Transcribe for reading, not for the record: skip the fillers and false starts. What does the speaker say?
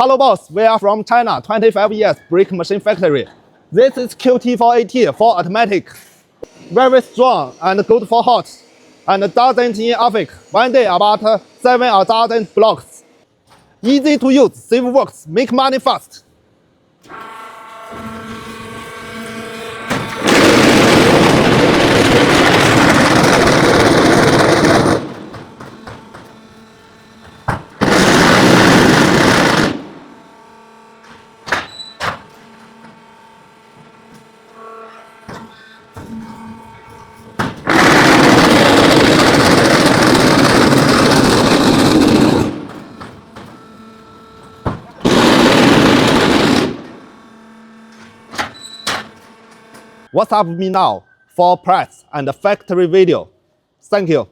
Hello boss, we are from China, 25 years brake machine factory. This is QT4-25 for automatic. Very strong and good for hot. And doesn't in affect. One day about 7 or dozen blocks. Easy to use, save works, make money fast. WhatsApp me now for price and factory video. Thank you.